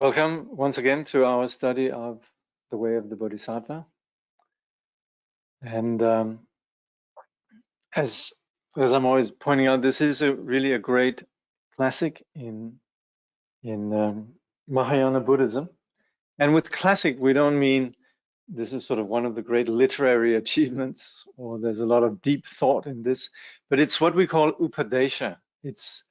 Welcome once again to our study of the way of the Bodhisattva. And as I'm always pointing out, this is really a great classic in Mahayana Buddhism. And with classic, we don't mean this is sort of one of the great literary achievements, or there's a lot of deep thought in this, but it's what we call upadesha. It's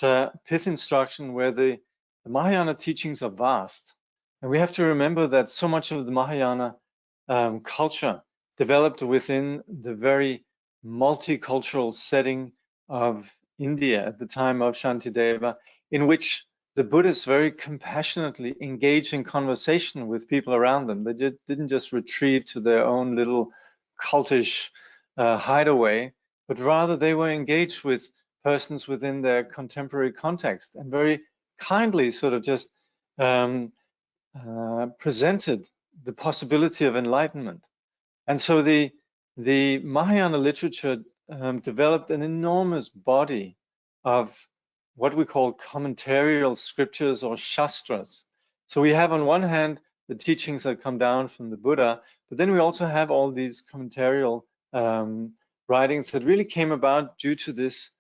a pith instruction where the Mahayana teachings are vast. And we have to remember that so much of the Mahayana culture developed within the very multicultural setting of India at the time of Shantideva, in which the Buddhists very compassionately engaged in conversation with people around them. They didn't just retreat to their own little cultish hideaway, but rather they were engaged with persons within their contemporary context and very kindly sort of just presented the possibility of enlightenment. And so the Mahayana literature developed an enormous body of what we call commentarial scriptures or shastras. So we have on one hand the teachings that come down from the Buddha, but then we also have all these commentarial writings that really came about due to this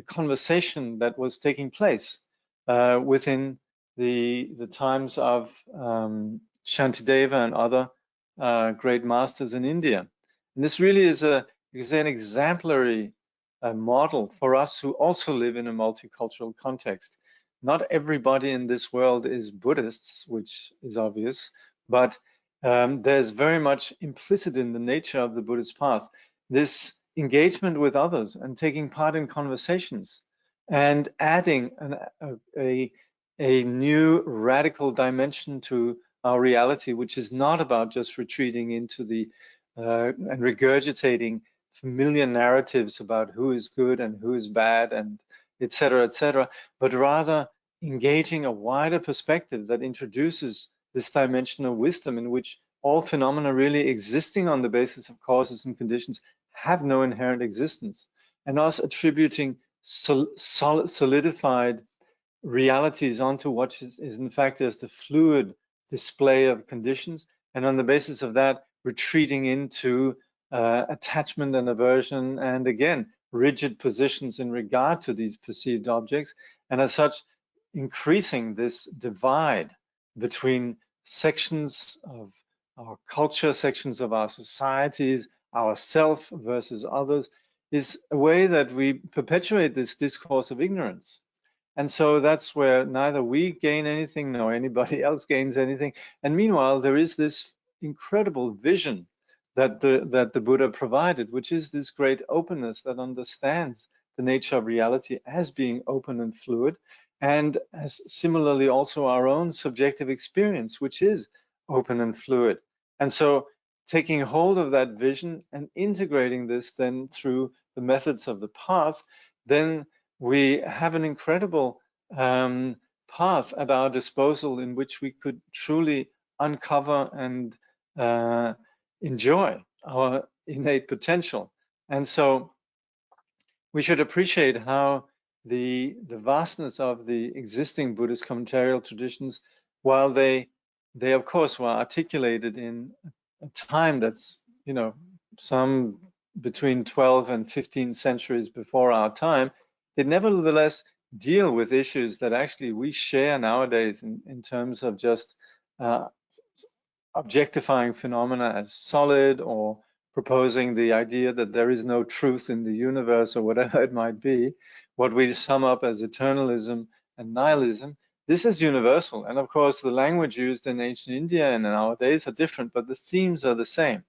conversation that was taking place within the times of Shantideva and other great masters in India. And this really is an exemplary model for us who also live in a multicultural context. Not everybody in this world is Buddhists, which is obvious, but there's very much implicit in the nature of the Buddhist path this engagement with others and taking part in conversations and adding a new radical dimension to our reality, which is not about just retreating into the and regurgitating familiar narratives about who is good and who is bad and etc., but rather engaging a wider perspective that introduces this dimension of wisdom in which all phenomena really existing on the basis of causes and conditions have no inherent existence, and us attributing solidified realities onto what is in fact just a fluid display of conditions, and on the basis of that retreating into attachment and aversion, and again rigid positions in regard to these perceived objects, and as such increasing this divide between sections of our culture, sections of our societies, ourself versus others, is a way that we perpetuate this discourse of ignorance. And so that's where neither we gain anything nor anybody else gains anything. And meanwhile, there is this incredible vision that the Buddha provided, which is this great openness that understands the nature of reality as being open and fluid, and as similarly also our own subjective experience, which is open and fluid. And so taking hold of that vision and integrating this then through the methods of the path, then we have an incredible path at our disposal in which we could truly uncover and enjoy our innate potential. And so we should appreciate how the vastness of the existing Buddhist commentarial traditions, while they of course were articulated in a time that's, some between 12 and 15 centuries before our time, they nevertheless deal with issues that actually we share nowadays in terms of just objectifying phenomena as solid, or proposing the idea that there is no truth in the universe, or whatever it might be, what we sum up as eternalism and nihilism. This is universal. And of course, the language used in ancient India and nowadays are different, but the themes are the same.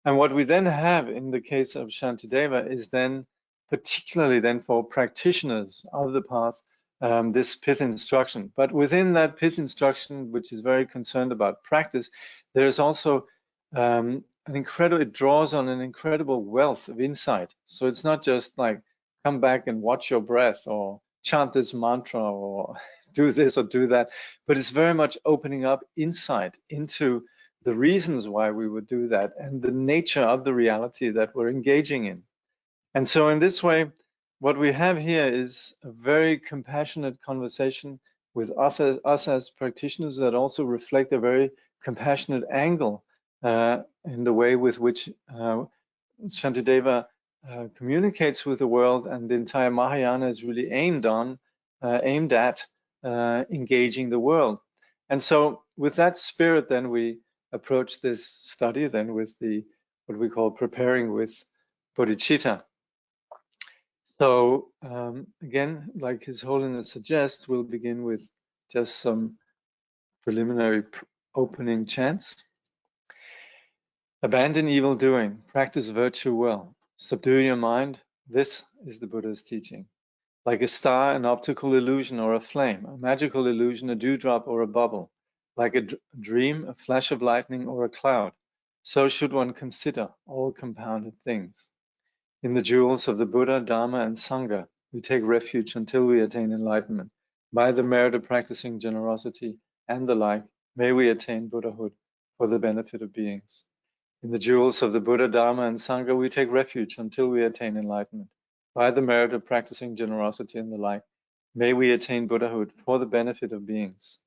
And what we then have in the case of Shantideva is then, particularly then for practitioners of the path, this pith instruction. But within that pith instruction, which is very concerned about practice, there's also it draws on an incredible wealth of insight. So it's not just like, come back and watch your breath, or chant this mantra, or do this or do that, but it's very much opening up insight into the reasons why we would do that and the nature of the reality that we're engaging in. And so in this way, what we have here is a very compassionate conversation with us as practitioners that also reflect a very compassionate angle in the way with which Shantideva communicates with the world, and the entire Mahayana is really aimed at engaging the world. And so with that spirit, then we approach this study then with what we call preparing with bodhicitta. So again, like His Holiness suggests, we'll begin with just some preliminary opening chants. Abandon evil doing, practice virtue well, subdue your mind. This is the Buddha's teaching. Like a star, an optical illusion or a flame, a magical illusion, a dewdrop or a bubble, like a dream, a flash of lightning or a cloud, so should one consider all compounded things. In the jewels of the Buddha, Dharma, and Sangha, we take refuge until we attain enlightenment. By the merit of practicing generosity and the like, may we attain Buddhahood for the benefit of beings. In the jewels of the Buddha, Dharma, and Sangha, we take refuge until we attain enlightenment. By the merit of practicing generosity and the like, may we attain Buddhahood for the benefit of beings.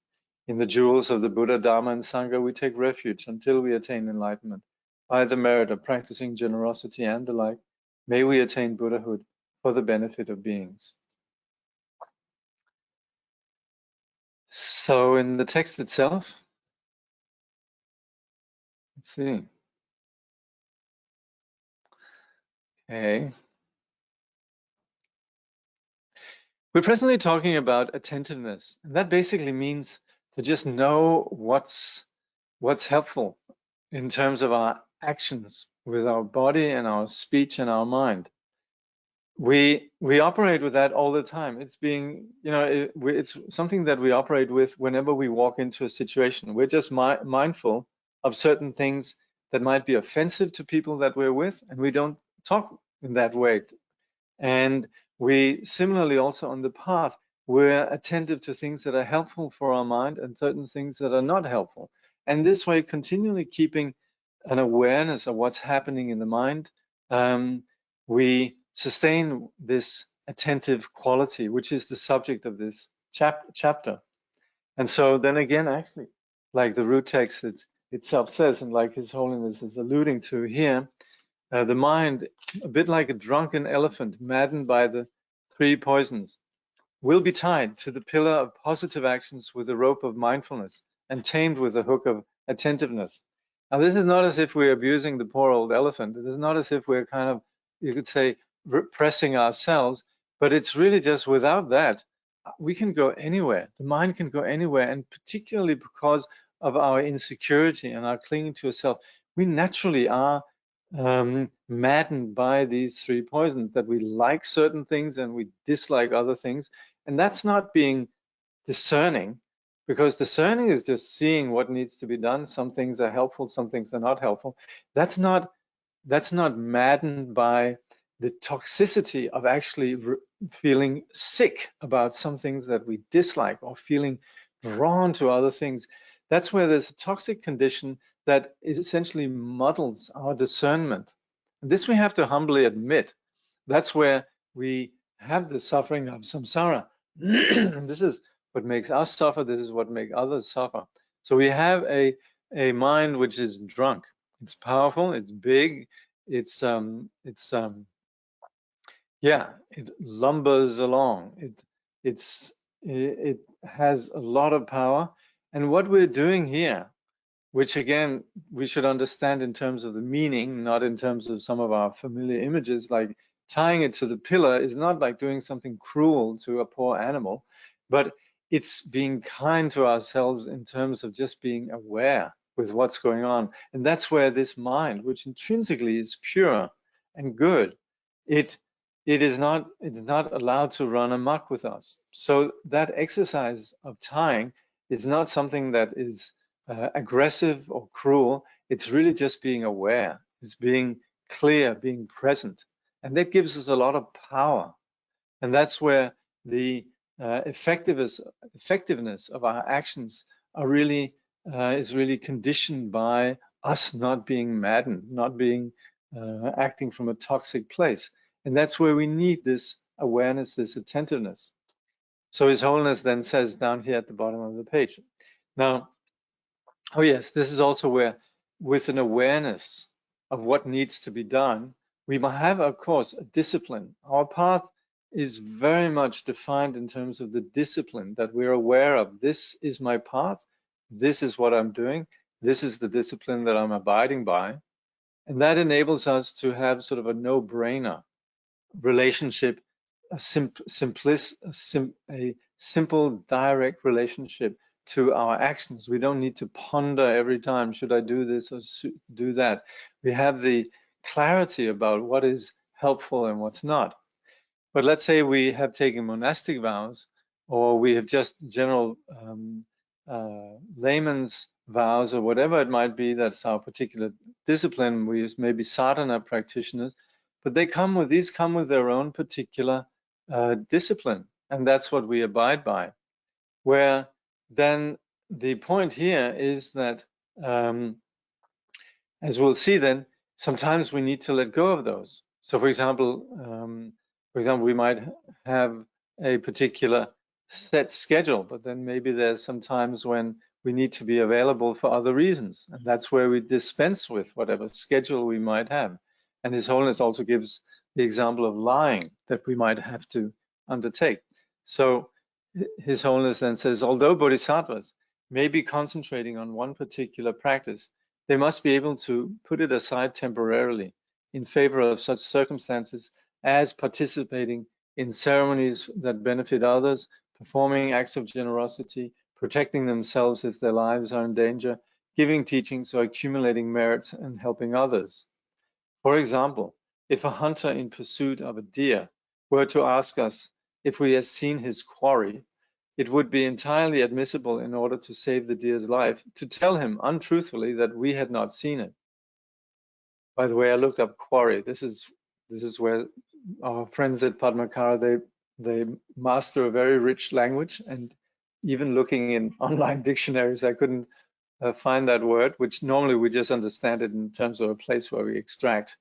In the jewels of the Buddha, Dharma, and Sangha, we take refuge until we attain enlightenment. By the merit of practicing generosity and the like, may we attain Buddhahood for the benefit of beings. So in the text itself, let's see. Okay. We're presently talking about attentiveness, and that basically means to just know what's helpful in terms of our actions with our body and our speech and our mind. We operate with that all the time. It's being, it's something that we operate with whenever we walk into a situation. We're just mindful of certain things that might be offensive to people that we're with, and we don't talk in that way. And we similarly also on the path, we're attentive to things that are helpful for our mind and certain things that are not helpful. And this way, continually keeping an awareness of what's happening in the mind, we sustain this attentive quality, which is the subject of this chapter. And so then again, actually, like the root text itself says, and like His Holiness is alluding to here, the mind, a bit like a drunken elephant, maddened by the three poisons, will be tied to the pillar of positive actions with a rope of mindfulness and tamed with a hook of attentiveness. Now, this is not as if we're abusing the poor old elephant. It is not as if we're kind of, you could say, repressing ourselves, but it's really just without that, we can go anywhere. The mind can go anywhere, and particularly because of our insecurity and our clinging to ourselves, we naturally are maddened by these three poisons, that we like certain things and we dislike other things. And that's not being discerning, because discerning is just seeing what needs to be done. Some things are helpful, some things are not helpful. That's not maddened by the toxicity of actually feeling sick about some things that we dislike, or feeling drawn to other things. That's where there's a toxic condition that essentially muddles our discernment. And this we have to humbly admit. That's where we have the suffering of samsara. And this is what makes us suffer. This is what makes others suffer. So we have a mind which is drunk. It's powerful. It's big. It lumbers along. It has a lot of power. And what we're doing here, which again, we should understand in terms of the meaning, not in terms of some of our familiar images, like tying it to the pillar is not like doing something cruel to a poor animal, but it's being kind to ourselves in terms of just being aware with what's going on. And that's where this mind, which intrinsically is pure and good, it's not allowed to run amok with us. So that exercise of tying is not something that is aggressive or cruel. It's really just being aware. It's being clear, being present. And that gives us a lot of power. And that's where the effectiveness of our actions is really conditioned by us not being maddened, not being acting from a toxic place. And that's where we need this awareness, this attentiveness. So His Holiness then says down here at the bottom of the page. Now, oh yes, this is also where, with an awareness of what needs to be done, we might have, of course, a discipline. Our path is very much defined in terms of the discipline that we're aware of. This is my path. This is what I'm doing. This is the discipline that I'm abiding by. And that enables us to have sort of a no-brainer relationship, a simple, direct relationship to our actions. We don't need to ponder every time, should I do this or do that? We have the clarity about what is helpful and what's not. But let's say we have taken monastic vows, or we have just general layman's vows, or whatever it might be, that's our particular discipline. We use maybe sadhana practitioners, but these come with their own particular discipline, and that's what we abide by. Where then the point here is that, as we'll see then, sometimes we need to let go of those. So for example, we might have a particular set schedule, but then maybe there's some times when we need to be available for other reasons, and that's where we dispense with whatever schedule we might have. And His Holiness also gives the example of lying that we might have to undertake. So His Holiness then says, although bodhisattvas may be concentrating on one particular practice, they must be able to put it aside temporarily in favor of such circumstances as participating in ceremonies that benefit others, performing acts of generosity, protecting themselves if their lives are in danger, giving teachings, or accumulating merits and helping others. For example, if a hunter in pursuit of a deer were to ask us if we had seen his quarry, it would be entirely admissible, in order to save the deer's life, to tell him untruthfully that we had not seen it. By the way, I looked up quarry. This is where our friends at Padmakara, they master a very rich language, and even looking in online dictionaries, I couldn't find that word, which normally we just understand it in terms of a place where we extract,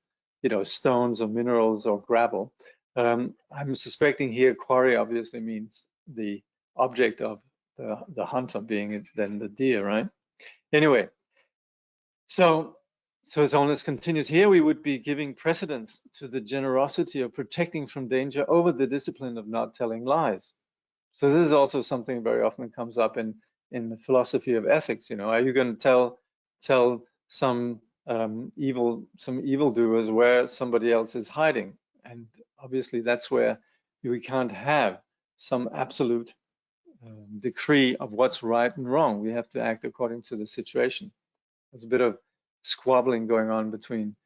stones or minerals or gravel. I'm suspecting here quarry obviously means the object of the hunter, being then the deer, right? Anyway, so His Holiness continues, here we would be giving precedence to the generosity of protecting from danger over the discipline of not telling lies. So this is also something very often comes up in the philosophy of ethics. Are you going to tell some evildoers where somebody else is hiding? And obviously that's where we can't have some absolute decree of what's right and wrong. We have to act according to the situation. There's a bit of squabbling going on between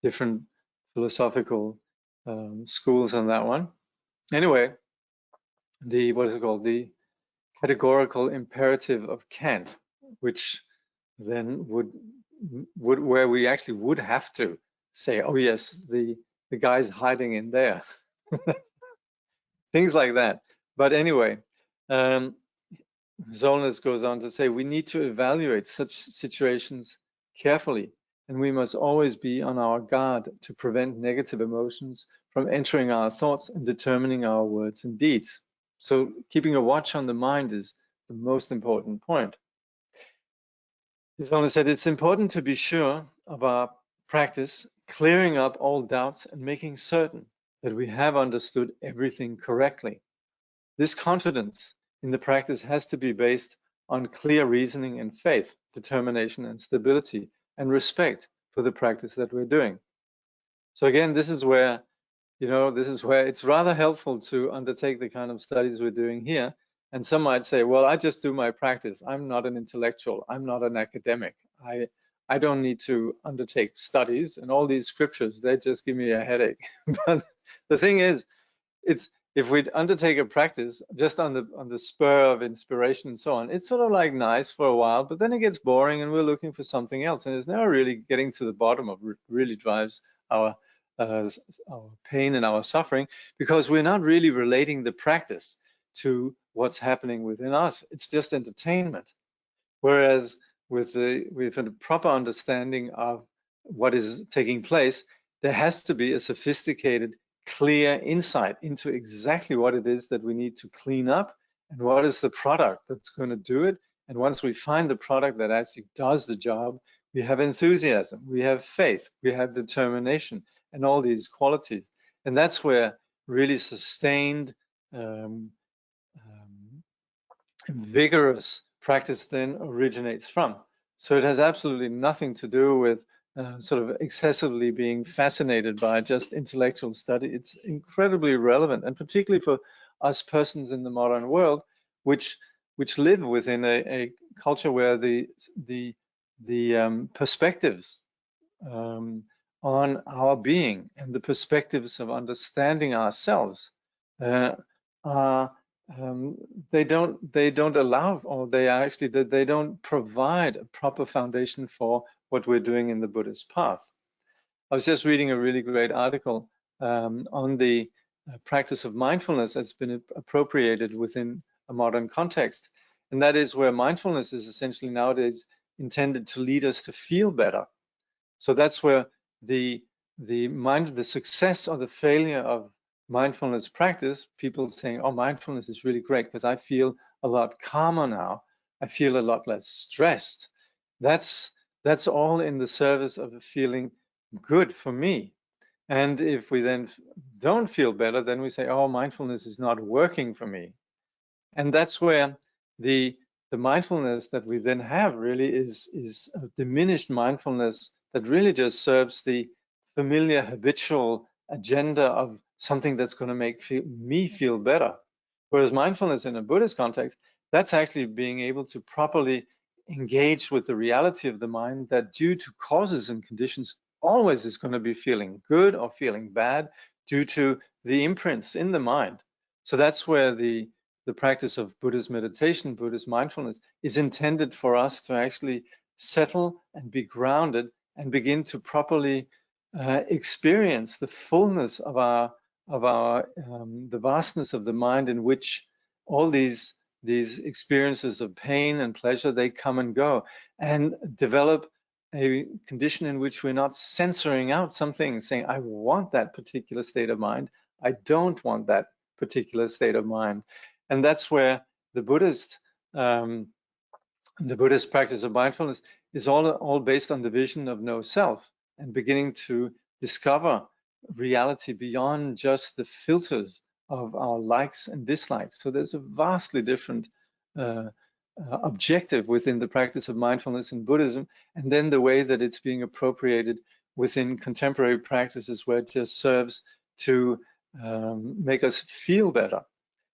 different philosophical schools on that one. Anyway, the categorical imperative of Kant, which then would where we actually would have to say, oh yes, the guy's hiding in there. Things like that. But anyway, His Holiness goes on to say, we need to evaluate such situations carefully, and we must always be on our guard to prevent negative emotions from entering our thoughts and determining our words and deeds. So keeping a watch on the mind is the most important point. His Holiness said, it's important to be sure of our practice, clearing up all doubts and making certain that we have understood everything correctly. This confidence in the practice has to be based on clear reasoning and faith, determination and stability, and respect for the practice that we're doing. So again, this is where it's rather helpful to undertake the kind of studies we're doing here. And some might say, well, I just do my practice. I'm not an intellectual. I'm not an academic. I don't need to undertake studies, and all these scriptures, they just give me a headache. But the thing is, if we undertake a practice just on the spur of inspiration and so on, it's sort of like nice for a while, but then it gets boring and we're looking for something else. And it's never really getting to the bottom of what really drives our pain and our suffering, because we're not really relating the practice to what's happening within us. It's just entertainment. Whereas with a proper understanding of what is taking place, there has to be a sophisticated, clear insight into exactly what it is that we need to clean up and what is the product that's going to do it. And once we find the product that actually does the job, we have enthusiasm, we have faith, we have determination, and all these qualities. And that's where really sustained, vigorous practice then originates from. So it has absolutely nothing to do with sort of excessively being fascinated by just intellectual study. It's incredibly relevant, and particularly for us persons in the modern world, which live within a culture where the perspectives on our being and the perspectives of understanding ourselves are they don't allow, or they don't provide a proper foundation for what we're doing in the Buddhist path. I was just reading a really great article on the practice of mindfulness that's been appropriated within a modern context, and that is where mindfulness is essentially nowadays intended to lead us to feel better. So that's where the success or the failure of mindfulness practice, people saying, oh, mindfulness is really great because I feel a lot calmer now. I feel a lot less stressed. That's all in the service of feeling good for me. And if we then don't feel better, then we say, oh, mindfulness is not working for me. And that's where the mindfulness that we then have really is a diminished mindfulness that really just serves the familiar habitual agenda of something that's going to make me feel better. Whereas mindfulness in a Buddhist context, that's actually being able to properly engage with the reality of the mind that due to causes and conditions always is going to be feeling good or feeling bad due to the imprints in the mind. So that's where the practice of Buddhist meditation, Buddhist mindfulness, is intended for us to actually settle and be grounded and begin to properly experience the fullness of the vastness of the mind, in which all these experiences of pain and pleasure, they come and go, and develop a condition in which we're not censoring out something, saying, I want that particular state of mind, I don't want that particular state of mind. And that's where the Buddhist practice of mindfulness is all based on the vision of no self, and beginning to discover reality beyond just the filters of our likes and dislikes. So there's a vastly different objective within the practice of mindfulness in Buddhism, and then the way that it's being appropriated within contemporary practices, where it just serves to make us feel better.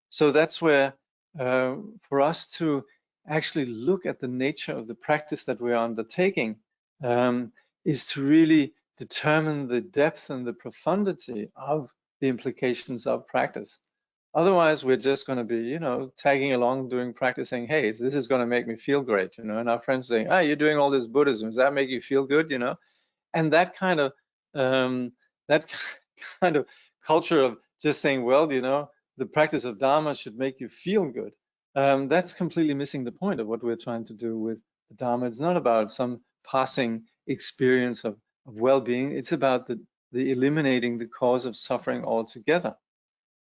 So that's where for us to actually look at the nature of the practice that we're undertaking is to really determine the depth and the profundity of the implications of practice. Otherwise, we're just going to be, tagging along doing practice, saying, hey, this is going to make me feel great, and our friends saying, ah, you're doing all this Buddhism, does that make you feel good, And that kind of culture of just saying, well, the practice of Dharma should make you feel good. That's completely missing the point of what we're trying to do with the Dharma. It's not about some passing experience of well-being. It's about the eliminating the cause of suffering altogether.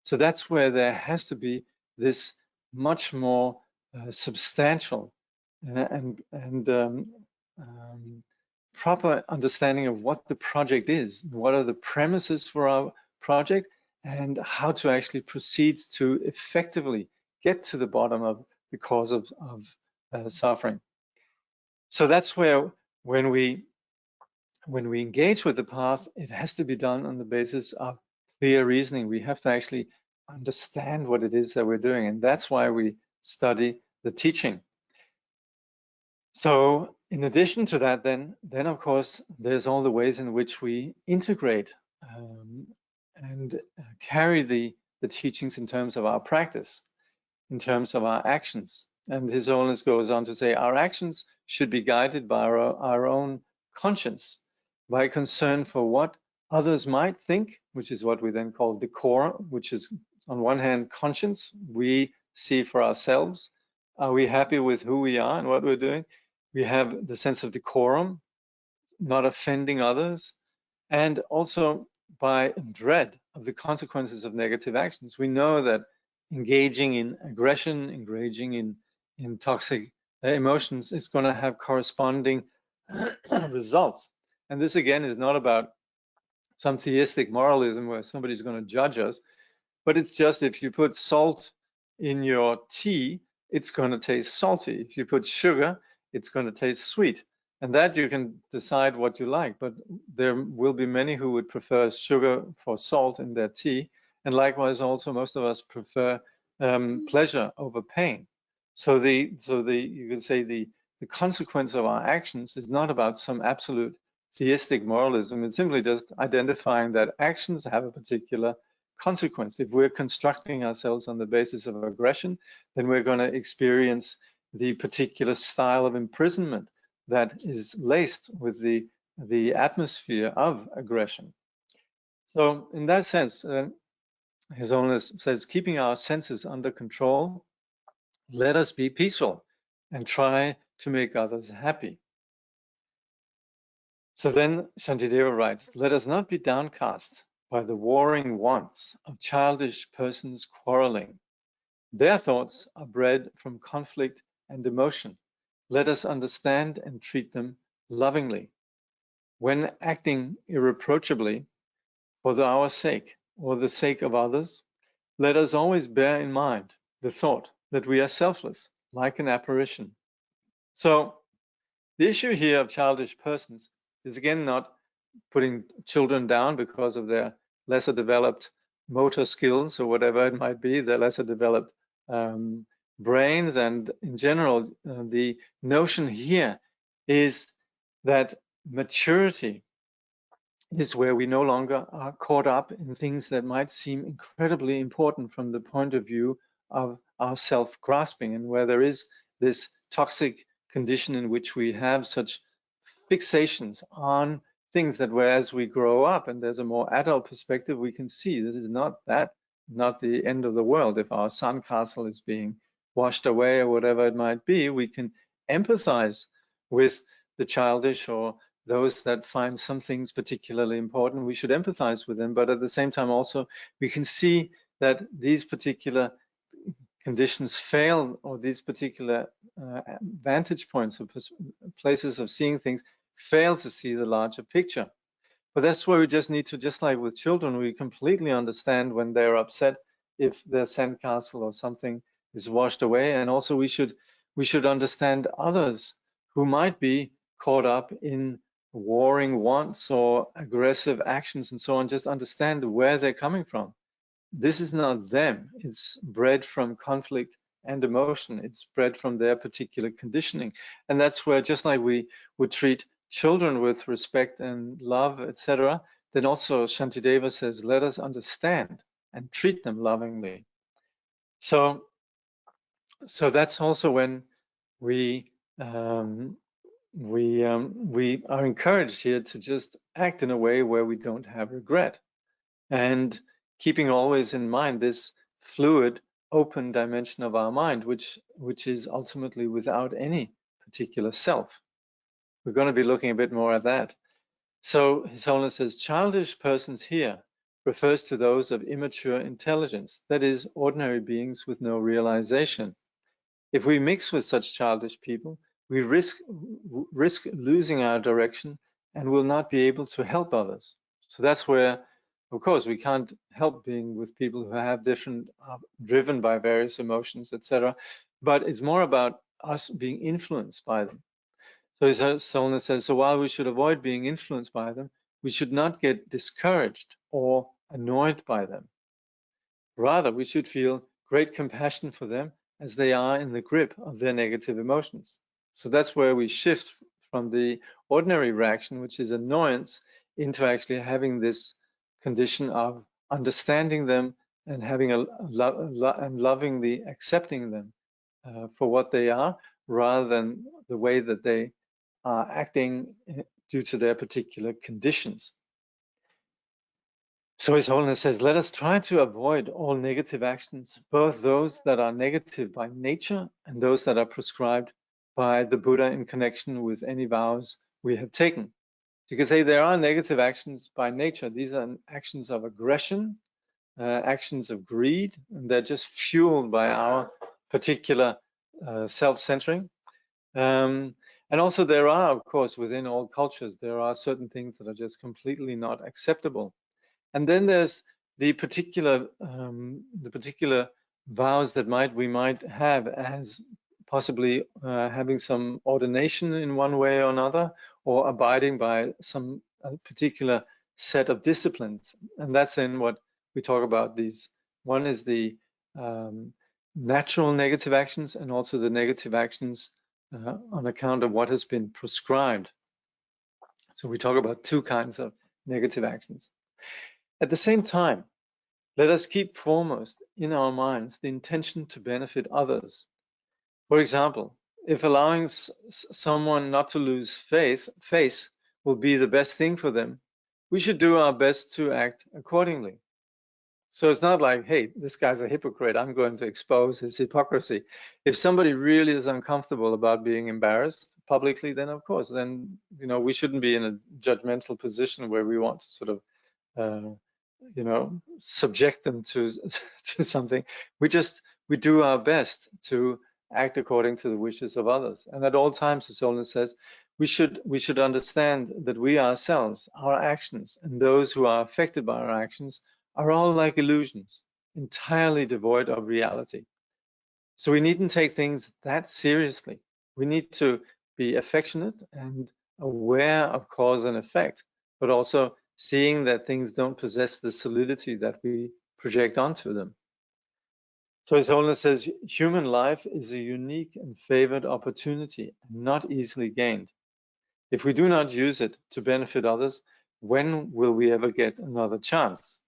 So that's where there has to be this much more substantial and proper understanding of what the project is, what are the premises for our project, and how to actually proceed to effectively get to the bottom of the cause of suffering. So that's where when we engage with the path, it has to be done on the basis of clear reasoning. We have to actually understand what it is that we're doing, and that's why we study the teaching. So in addition to that, then of course, there's all the ways in which we integrate and carry the teachings in terms of our practice, in terms of our actions. And His Holiness goes on to say, our actions should be guided by our own conscience, by concern for what others might think, which is what we then call decorum, which is on one hand conscience. We see for ourselves, are we happy with who we are and what we're doing? We have the sense of decorum, not offending others, and also by dread of the consequences of negative actions. We know that engaging in aggression, engaging in toxic emotions is going to have corresponding results. And this again is not about some theistic moralism where somebody's going to judge us, but it's just if you put salt in your tea, it's going to taste salty. If you put sugar, it's going to taste sweet. And that you can decide what you like, but there will be many who would prefer sugar for salt in their tea. And likewise, also most of us prefer pleasure over pain. So you could say the consequence of our actions is not about some absolute theistic moralism. It's simply just identifying that actions have a particular consequence. If we're constructing ourselves on the basis of aggression, then we're going to experience the particular style of imprisonment that is laced with the atmosphere of aggression. So in that sense, His Holiness says, keeping our senses under control, let us be peaceful and try to make others happy. So then Shantideva writes, let us not be downcast by the warring wants of childish persons quarreling. Their thoughts are bred from conflict and emotion. Let us understand and treat them lovingly. When acting irreproachably for our sake or the sake of others, let us always bear in mind the thought that we are selfless, like an apparition. So the issue here of childish persons is again not putting children down because of their lesser developed motor skills or whatever it might be, their lesser developed brains. And in general, the notion here is that maturity is where we no longer are caught up in things that might seem incredibly important from the point of view of our self-grasping, and where there is this toxic condition in which we have such fixations on things that whereas we grow up and there's a more adult perspective, we can see this is not the end of the world. If our sandcastle is being washed away or whatever it might be, we can empathize with the childish or those that find some things particularly important. We should empathize with them, but at the same time also we can see that these particular conditions fail, or these particular vantage points or places of seeing things fail to see the larger picture. But that's where we just need to, just like with children, we completely understand when they're upset if their sandcastle or something is washed away. And also we should understand others who might be caught up in warring wants or aggressive actions and so on. Just understand where they're coming from. This is not them. It's bred from conflict and emotion. It's bred from their particular conditioning. And that's where, just like we would treat children with respect and love, etc., then also Shantideva says, let us understand and treat them lovingly. So that's also when we are encouraged here to just act in a way where we don't have regret, and keeping always in mind this fluid, open dimension of our mind, which is ultimately without any particular self. We're going to be looking a bit more at that. So His Holiness says, childish persons here refers to those of immature intelligence, that is, ordinary beings with no realization. If we mix with such childish people, we risk losing our direction and will not be able to help others. So that's where, of course, we can't help being with people who have different, driven by various emotions, etc. But it's more about us being influenced by them. So His Holiness says, so while we should avoid being influenced by them, we should not get discouraged or annoyed by them. Rather, we should feel great compassion for them as they are in the grip of their negative emotions. So that's where we shift from the ordinary reaction, which is annoyance, into actually having this condition of understanding them and having and lovingly accepting them for what they are, rather than the way that they are acting due to their particular conditions. So His Holiness says, let us try to avoid all negative actions, both those that are negative by nature and those that are prescribed by the Buddha in connection with any vows we have taken. So you can say there are negative actions by nature. These are actions of aggression, actions of greed, and they're just fueled by our particular self-centering. And also there are, of course, within all cultures, there are certain things that are just completely not acceptable. And then there's the particular vows that we might have as possibly having some ordination in one way or another, or abiding by some particular set of disciplines. And that's then what we talk about. These, one is the natural negative actions, and also the negative actions on account of what has been prescribed. So we talk about two kinds of negative actions. At the same time, let us keep foremost in our minds the intention to benefit others. For example, if allowing someone not to lose face will be the best thing for them, we should do our best to act accordingly. So it's not like, hey, this guy's a hypocrite, I'm going to expose his hypocrisy. If somebody really is uncomfortable about being embarrassed publicly, then of course, then, you know, we shouldn't be in a judgmental position where we want to sort of, you know, subject them to to something. We do our best to act according to the wishes of others. And at all times, as Solon says, we should understand that we ourselves, our actions, and those who are affected by our actions are all like illusions, entirely devoid of reality. So we needn't take things that seriously. We need to be affectionate and aware of cause and effect, but also seeing that things don't possess the solidity that we project onto them. So His Holiness says, human life is a unique and favored opportunity, not easily gained. If we do not use it to benefit others, when will we ever get another chance?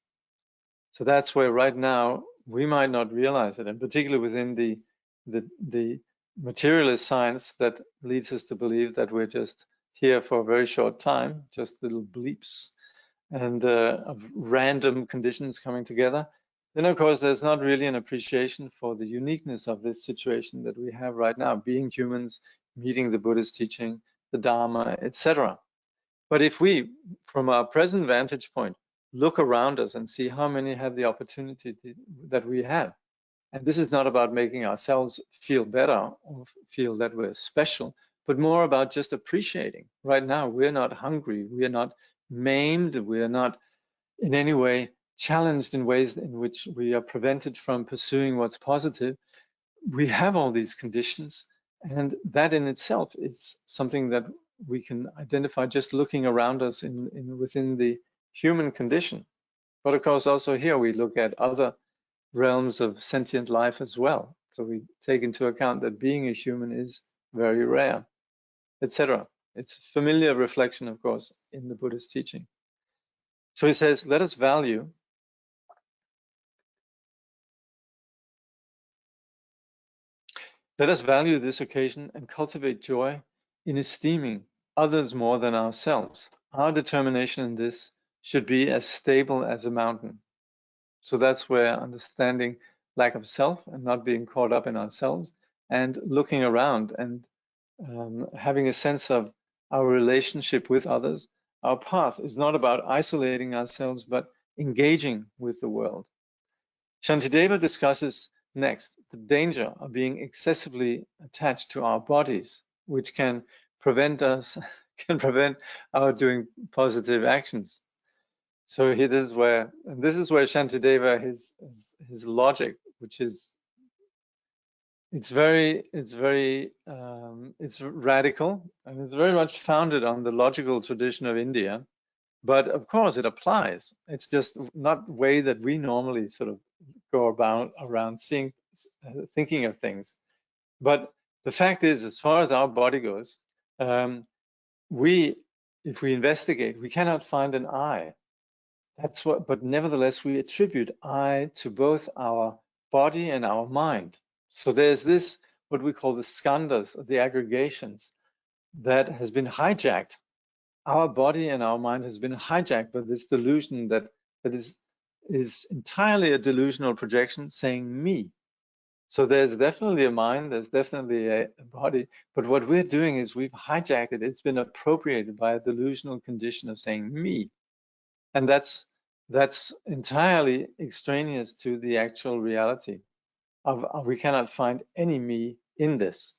So that's where right now we might not realize it, and particularly within the materialist science that leads us to believe that we're just here for a very short time, just little bleeps and of random conditions coming together. Then of course there's not really an appreciation for the uniqueness of this situation that we have right now, being humans, meeting the Buddhist teaching, the Dharma, etc. But if we, from our present vantage point, look around us and see how many have the opportunity that we have. And this is not about making ourselves feel better or feel that we're special, but more about just appreciating. Right now, we're not hungry, we are not maimed, we are not in any way challenged in ways in which we are prevented from pursuing what's positive. We have all these conditions, and that in itself is something that we can identify just looking around us within the human condition. But of course, also here we look at other realms of sentient life as well. So we take into account that being a human is very rare, etc. It's a familiar reflection, of course, in the Buddhist teaching. So he says, let us value this occasion and cultivate joy in esteeming others more than ourselves. Our determination in this should be as stable as a mountain. So that's where understanding lack of self and not being caught up in ourselves and looking around and having a sense of our relationship with others. Our path is not about isolating ourselves, but engaging with the world. Shantideva discusses next the danger of being excessively attached to our bodies, which can prevent our doing positive actions. So this is where Shantideva, his logic, which is it's radical, and it's very much founded on the logical tradition of India. But of course, it applies. It's just not the way that we normally sort of go around thinking of things. But the fact is, as far as our body goes, if we investigate, we cannot find an I. But nevertheless, we attribute I to both our body and our mind. So there's this, what we call the skandhas, the aggregations, that has been hijacked. Our body and our mind has been hijacked by this delusion that is entirely a delusional projection saying me. So there's definitely a mind, there's definitely a body, but what we're doing is we've hijacked it. It's been appropriated by a delusional condition of saying me. And that's that's entirely extraneous to the actual reality of we cannot find any me in this.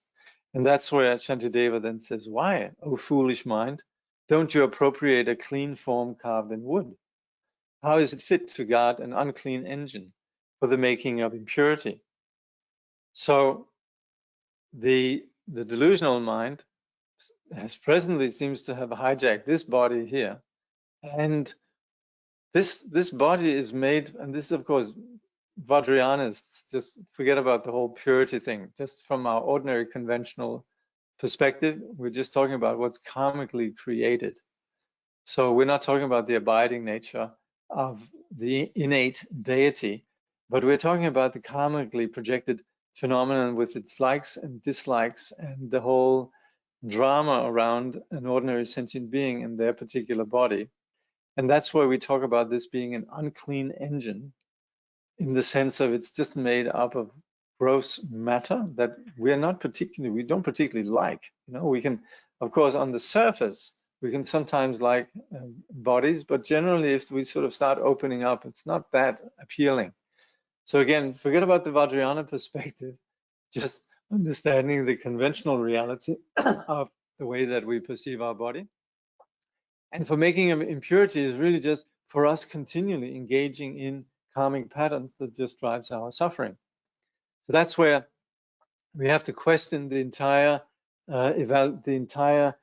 And that's where Shantideva then says, why, O foolish mind, don't you appropriate a clean form carved in wood? How is it fit to guard an unclean engine for the making of impurity? So the delusional mind has presently seems to have hijacked this body here. And this body is made, and this is of course Vajrayanists, just forget about the whole purity thing. Just from our ordinary conventional perspective, we're just talking about what's karmically created. So we're not talking about the abiding nature of the innate deity, but we're talking about the karmically projected phenomenon with its likes and dislikes and the whole drama around an ordinary sentient being in their particular body. And that's where we talk about this being an unclean engine, in the sense of it's just made up of gross matter that we don't particularly like. You know, we can, of course, on the surface, we can sometimes like bodies, but generally if we sort of start opening up, it's not that appealing. So again, forget about the Vajrayana perspective, just understanding the conventional reality of the way that we perceive our body. And for making impurity is really just for us continually engaging in karmic patterns that just drives our suffering. So that's where we have to question the entire prioritizing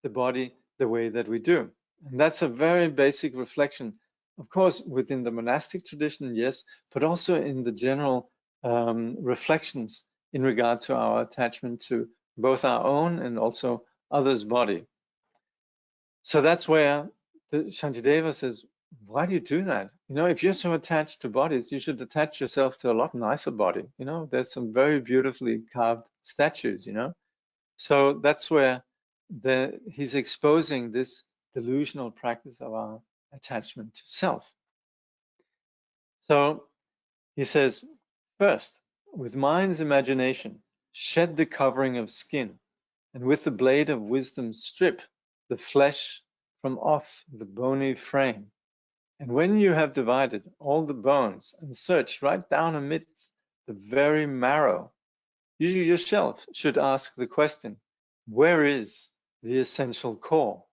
the body the way that we do. And that's a very basic reflection, of course, within the monastic tradition, yes, but also in the general reflections in regard to our attachment to both our own and also others' body. So that's where the Shantideva says, why do you do that? You know, if you're so attached to bodies, you should attach yourself to a lot nicer body. You know, there's some very beautifully carved statues, you know. So that's where he's exposing this delusional practice of our attachment to self. So he says, first, with mind's imagination, shed the covering of skin, and with the blade of wisdom strip the flesh from off the bony frame. And when you have divided all the bones and searched right down amidst the very marrow, you yourself should ask the question, where is the essential core?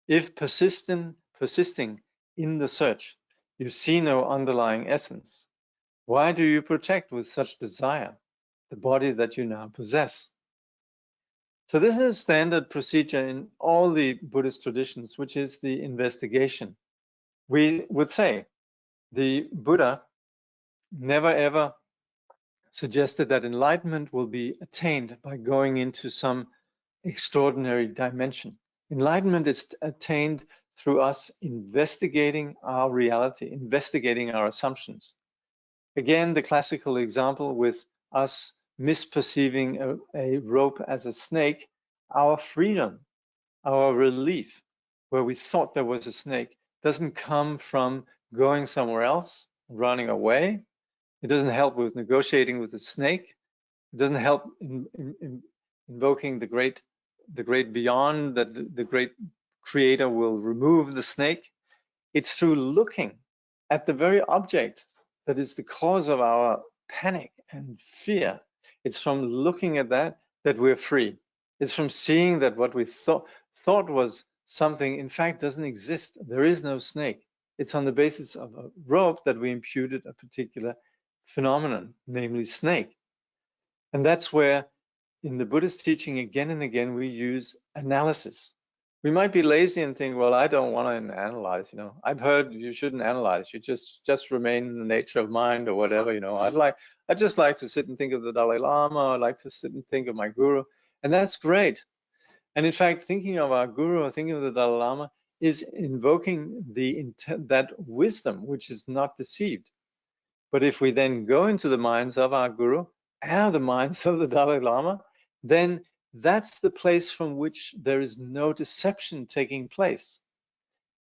If persisting in the search, you see no underlying essence, why do you protect with such desire the body that you now possess? So this is standard procedure in all the Buddhist traditions, which is the investigation. We would say the Buddha never ever suggested that enlightenment will be attained by going into some extraordinary dimension. Enlightenment is attained through us investigating our reality, investigating our assumptions. Again, the classical example with us misperceiving a rope as a snake, our freedom, our relief, where we thought there was a snake, doesn't come from going somewhere else, running away. It doesn't help with negotiating with the snake. It doesn't help in invoking the great beyond, that the great creator will remove the snake. It's through looking at the very object that is the cause of our panic and fear. It's from looking at that we're free. It's from seeing that what we thought was something, in fact, doesn't exist. There is no snake. It's on the basis of a rope that we imputed a particular phenomenon, namely snake. And that's where in the Buddhist teaching, again and again, we use analysis. We might be lazy and think, well, I don't want to analyze, you know. I've heard you shouldn't analyze. You just remain in the nature of mind or whatever, you know. I'd just like to sit and think of the Dalai Lama. I'd like to sit and think of my guru. And that's great. And in fact, thinking of our guru or thinking of the Dalai Lama is invoking that wisdom, which is not deceived. But if we then go into the minds of our guru and the minds of the Dalai Lama, then that's the place from which there is no deception taking place.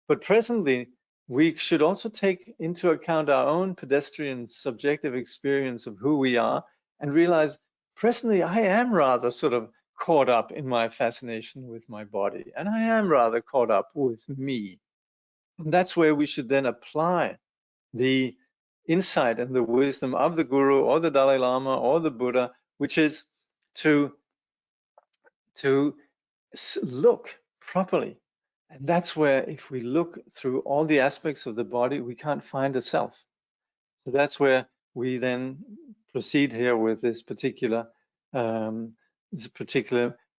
But presently, we should also take into account our own pedestrian subjective experience of who we are and realize presently I am rather sort of caught up in my fascination with my body, and I am rather caught up with me. And that's where we should then apply the insight and the wisdom of the Guru or the Dalai Lama or the Buddha, which is to look properly. And that's where, if we look through all the aspects of the body, we can't find a self. So that's where we then proceed here with this particular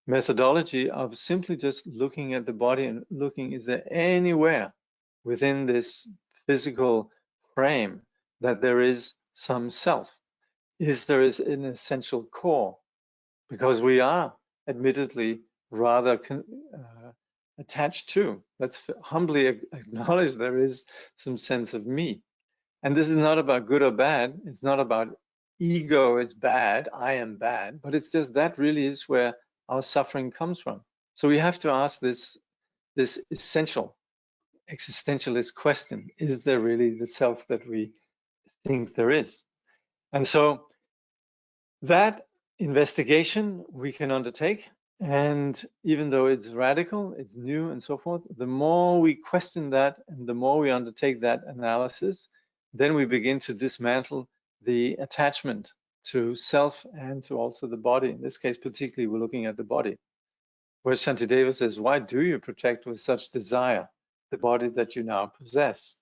methodology of simply just looking at the body and looking, is there anywhere within this physical frame that there is some self? Is there an essential core? Because we are admittedly rather attached to. Let's humbly acknowledge there is some sense of me. And this is not about good or bad. It's not about ego is bad, I am bad, but it's just that really is where our suffering comes from. So we have to ask this essential existentialist question: is there really the self that we think there is? And so that investigation we can undertake, and even though it's radical, it's new and so forth, the more we question that and the more we undertake that analysis, then we begin to dismantle the attachment to self and to also the body. In this case, particularly, we're looking at the body, where Shantideva says, why do you protect with such desire the body that you now possess?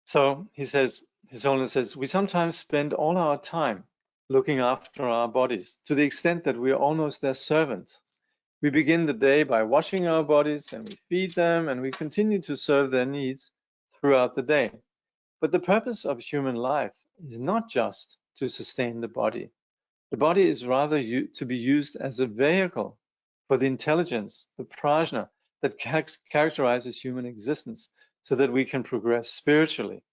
So he says, His Holiness says, we sometimes spend all our time looking after our bodies to the extent that we are almost their servant. We begin the day by washing our bodies, and we feed them, and we continue to serve their needs throughout the day. But the purpose of human life is not just to sustain the body. The body is rather to be used as a vehicle for the intelligence, the prajna, that characterizes human existence, so that we can progress spiritually.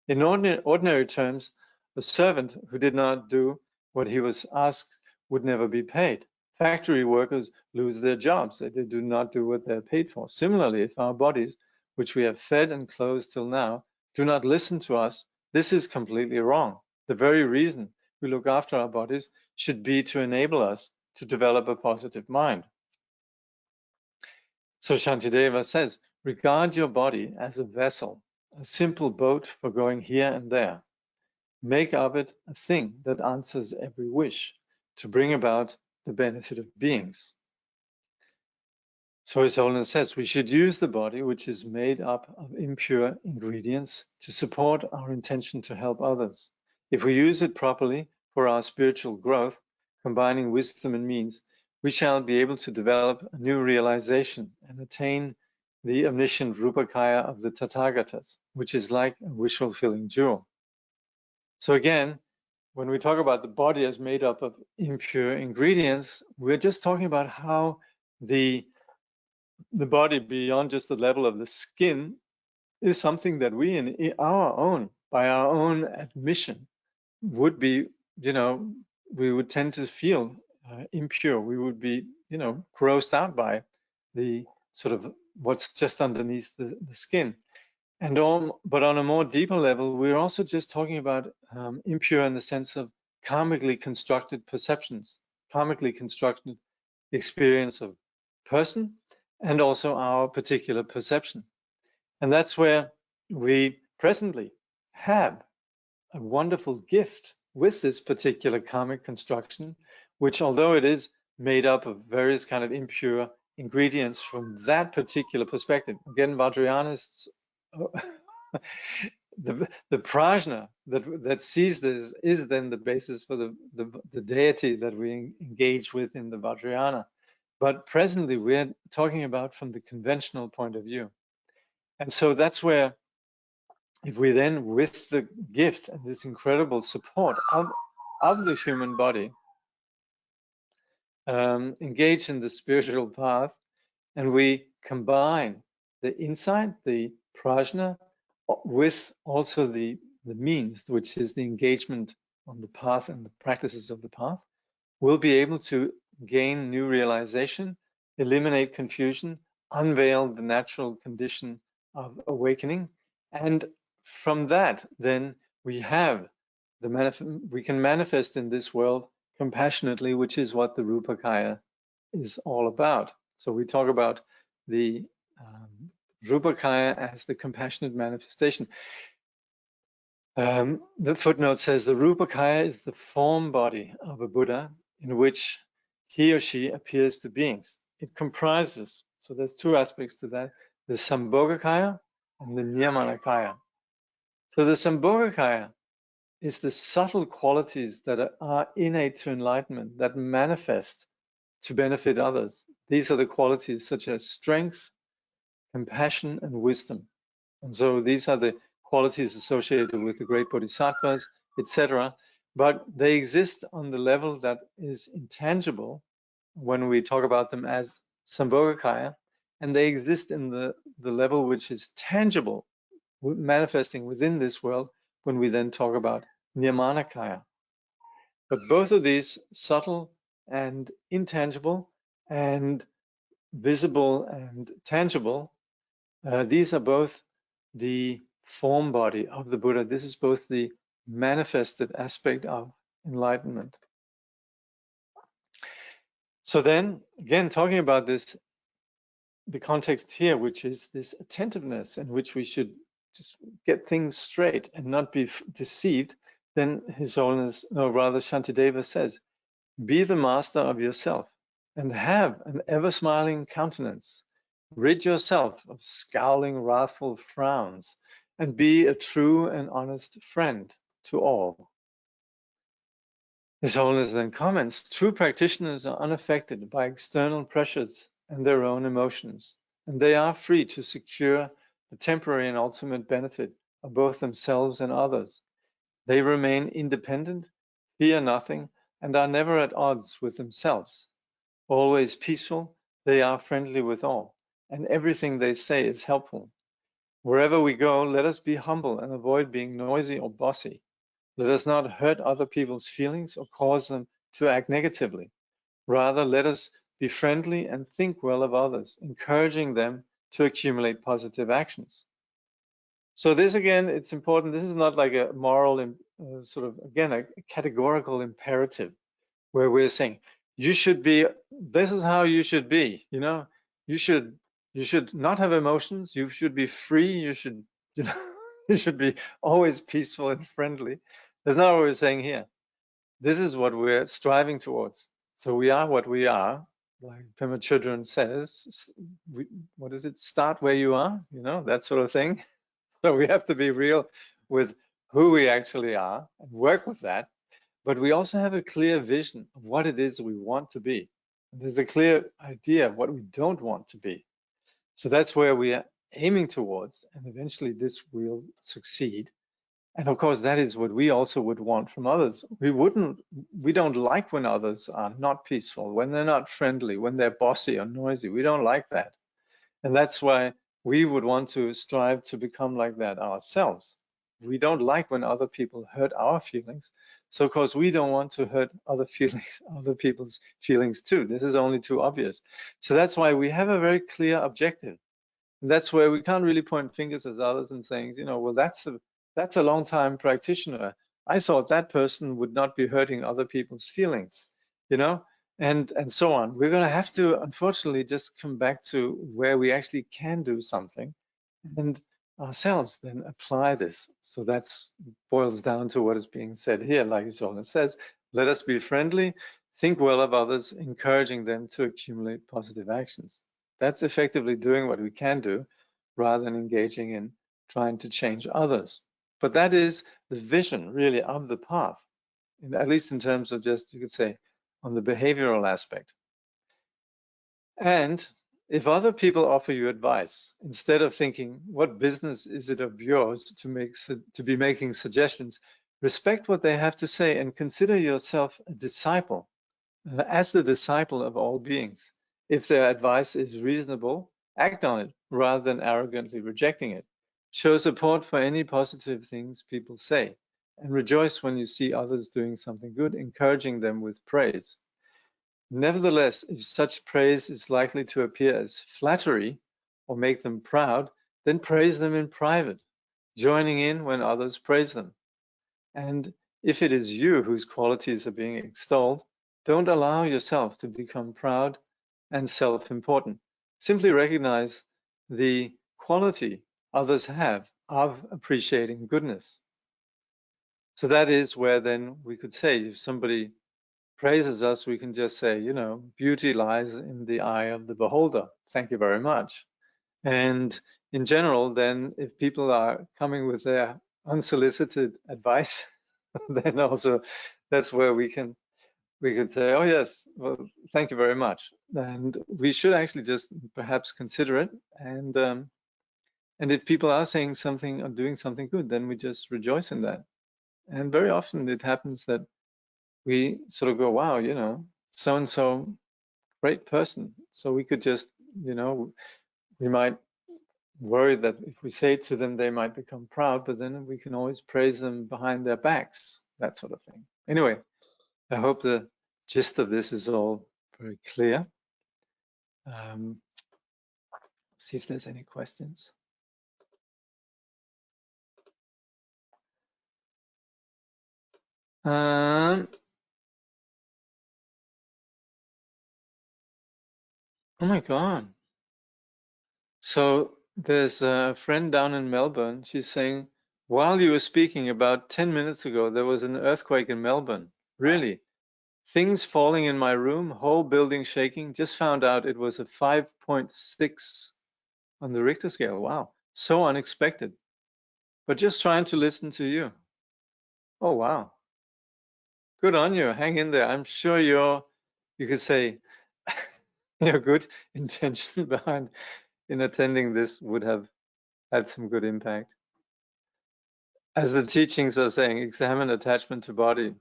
In ordinary terms, a servant who did not do what he was asked would never be paid. Factory workers lose their jobs. They do not do what they're paid for. Similarly, if our bodies, which we have fed and clothed till now, do not listen to us, this is completely wrong. The very reason we look after our bodies should be to enable us to develop a positive mind. So Shantideva says, regard your body as a vessel, a simple boat for going here and there. Make of it a thing that answers every wish to bring about the benefit of beings. So His Holiness says we should use the body, which is made up of impure ingredients, to support our intention to help others. If we use it properly for our spiritual growth, combining wisdom and means, we shall be able to develop a new realization and attain the omniscient Rupakaya of the Tathagatas, which is like a wish-fulfilling jewel. So again, when we talk about the body as made up of impure ingredients, we're just talking about how the body, beyond just the level of the skin, is something that we, by our own admission, would be, we would tend to feel impure. We would be, grossed out by the sort of what's just underneath the skin. But on a more deeper level, we're also just talking about impure in the sense of karmically constructed perceptions, karmically constructed experience of person, and also our particular perception. And that's where we presently have a wonderful gift with this particular karmic construction, which, although it is made up of various kind of impure ingredients from that particular perspective, again, Vajrayanists, the prajna that sees this is then the basis for the deity that we engage with in the Vajrayana. But presently, we're talking about from the conventional point of view. And so that's where, if we then, with the gift and this incredible support of the human body, engage in the spiritual path, and we combine the insight, the prajna, with also the means, which is the engagement on the path and the practices of the path, we'll be able to gain new realization, eliminate confusion, unveil the natural condition of awakening, and from that, then we have we can manifest in this world compassionately, which is what the Rupakaya is all about. So we talk about the Rupakaya as the compassionate manifestation. The footnote says the Rupakaya is the form body of a Buddha in which he or she appears to beings. It comprises, so there's two aspects to that, the Sambhogakaya and the Nyamanakaya. So the Sambhogakaya is the subtle qualities that are innate to enlightenment, that manifest to benefit others. These are the qualities such as strength, compassion, and wisdom. And so these are the qualities associated with the great bodhisattvas, etc. But they exist on the level that is intangible when we talk about them as Sambhogakaya, and they exist in the level which is tangible, manifesting within this world, when we then talk about Nyamanakaya. But both of these, subtle and intangible, and visible and tangible, these are both the form body of the Buddha. This is both the manifested aspect of enlightenment. So then, again, talking about this, the context here, which is this attentiveness in which we should just get things straight and not be deceived, then His Holiness, or rather Shantideva says, be the master of yourself and have an ever-smiling countenance. Rid yourself of scowling, wrathful frowns, and be a true and honest friend to all. His Holiness then comments, true practitioners are unaffected by external pressures and their own emotions, and they are free to secure the temporary and ultimate benefit of both themselves and others. They remain independent, fear nothing, and are never at odds with themselves. Always peaceful, they are friendly with all, and everything they say is helpful. Wherever we go, let us be humble and avoid being noisy or bossy. Let us not hurt other people's feelings or cause them to act negatively. Rather, let us be friendly and think well of others, encouraging them to accumulate positive actions. So this, again, it's important. This is not like a moral, sort of, again, a categorical imperative where we're saying, you should be, this is how you should be, you know, you should not have emotions, you should be free, you should, you know, you should be always peaceful and friendly. That's not what we're saying here. This is what we're striving towards. So we are what we are, like Pema Chodron says, what is it, start where you are, you know, that sort of thing. So we have to be real with who we actually are and work with that. But we also have a clear vision of what it is we want to be. And there's a clear idea of what we don't want to be. So that's where we are aiming towards, and eventually this will succeed. And of course, that is what we also would want from others. We don't like when others are not peaceful, when they're not friendly, when they're bossy or noisy. We don't like that. And that's why we would want to strive to become like that ourselves. We don't like when other people hurt our feelings. So of course we don't want to hurt other people's feelings too. This is only too obvious. So that's why we have a very clear objective. And that's where we can't really point fingers at others and saying, you know, well, that's a long time practitioner. I thought that person would not be hurting other people's feelings, you know, and so on. We're going to have to, unfortunately, just come back to where we actually can do something and ourselves then apply this. So that boils down to what is being said here, like His Holiness says, let us be friendly, think well of others, encouraging them to accumulate positive actions. That's effectively doing what we can do rather than engaging in trying to change others. But that is the vision really of the path, at least in terms of just, you could say, on the behavioral aspect. And if other people offer you advice, instead of thinking, what business is it of yours to be making suggestions, respect what they have to say and consider yourself a disciple, as the disciple of all beings. If their advice is reasonable, act on it rather than arrogantly rejecting it. Show support for any positive things people say, and rejoice when you see others doing something good, encouraging them with praise. Nevertheless, if such praise is likely to appear as flattery or make them proud, then praise them in private, joining in when others praise them. And if it is you whose qualities are being extolled, don't allow yourself to become proud and self-important. Simply recognize the quality others have of appreciating goodness. So that is where then we could say, if somebody praises us, we can just say, you know, beauty lies in the eye of the beholder. Thank you very much. And in general, then if people are coming with their unsolicited advice, then also that's where we could say, oh yes, well, thank you very much. And we should actually just perhaps consider it. And if people are saying something or doing something good, then we just rejoice in that. And very often it happens that we sort of go, wow, you know, so and so, great person. So we could just, you know, we might worry that if we say it to them, they might become proud, but then we can always praise them behind their backs, that sort of thing. Anyway, I hope the gist of this is all very clear. See if there's any questions. Oh my God. So there's a friend down in Melbourne. She's saying, while you were speaking about 10 minutes ago, there was an earthquake in Melbourne. Really? Things falling in my room, whole building shaking. Just found out it was a 5.6 on the Richter scale. Wow. So unexpected. But just trying to listen to you. Oh, wow. Good on you. Hang in there. I'm sure you could say, your good intention behind in attending this would have had some good impact. As the teachings are saying, examine attachment to body.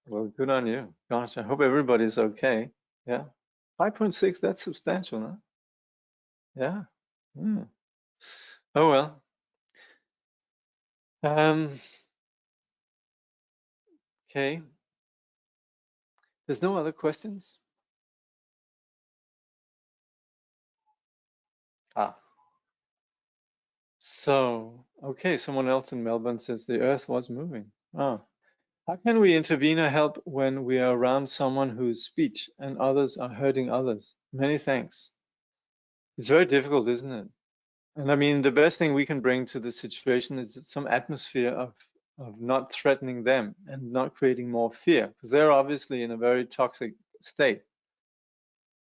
Well, good on you. Gosh, I hope everybody's okay. Yeah. 5.6, that's substantial, huh? Yeah. Mm. Oh, well. Okay. There's no other questions? Ah. So, okay, someone else in Melbourne says the earth was moving. Oh. How can we intervene or help when we are around someone whose speech and others are hurting others? Many thanks. It's very difficult, isn't it? And I mean, the best thing we can bring to the situation is some atmosphere of not threatening them and not creating more fear, because they're obviously in a very toxic state.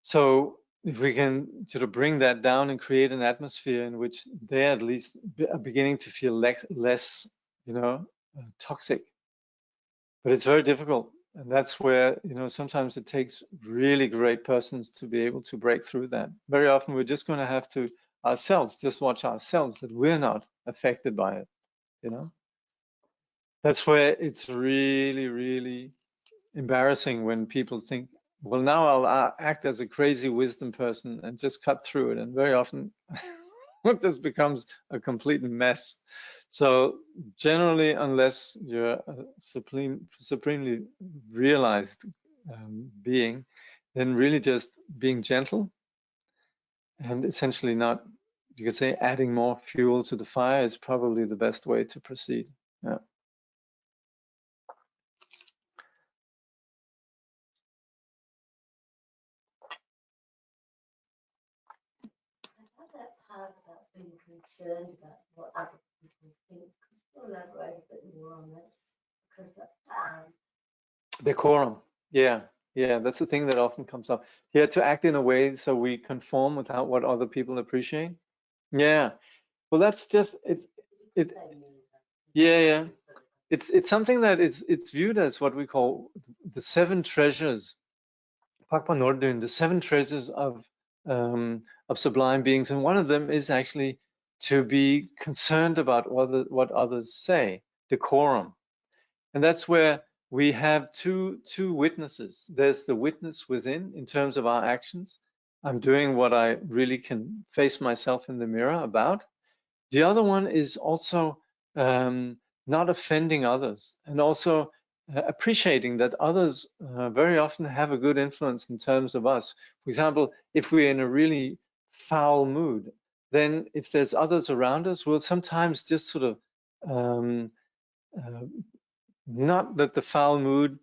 So if we can sort of bring that down and create an atmosphere in which they at least are beginning to feel less, you know, toxic. But it's very difficult. And that's where, you know, sometimes it takes really great persons to be able to break through that. Very often we're just going to have to ourselves, just watch ourselves that we're not affected by it, you know. That's where it's really, really embarrassing when people think, well, now I'll act as a crazy wisdom person and just cut through it. And very often it just becomes a complete mess. So generally, unless you're a supremely realized being, then really just being gentle and essentially not, you could say, adding more fuel to the fire is probably the best way to proceed. Yeah. That part about being concerned about what other people think. Could you elaborate a bit more on that? Because Decorum. Yeah. Yeah. That's the thing that often comes up. Yeah. To act in a way so we conform without what other people appreciate. Yeah. Well, that's just it. It. Yeah. Yeah. It's something that it's viewed as what we call the seven treasures. Pakpa Nordun, the seven treasures of sublime beings, and one of them is actually to be concerned about what others say, decorum. And that's where we have two witnesses. There's the witness within in terms of our actions. I'm doing what I really can face myself in the mirror about. The other one is also not offending others and also appreciating that others very often have a good influence in terms of us. For example, if we're in a really foul mood, then if there's others around us, we'll sometimes just sort of um, uh, not that the foul mood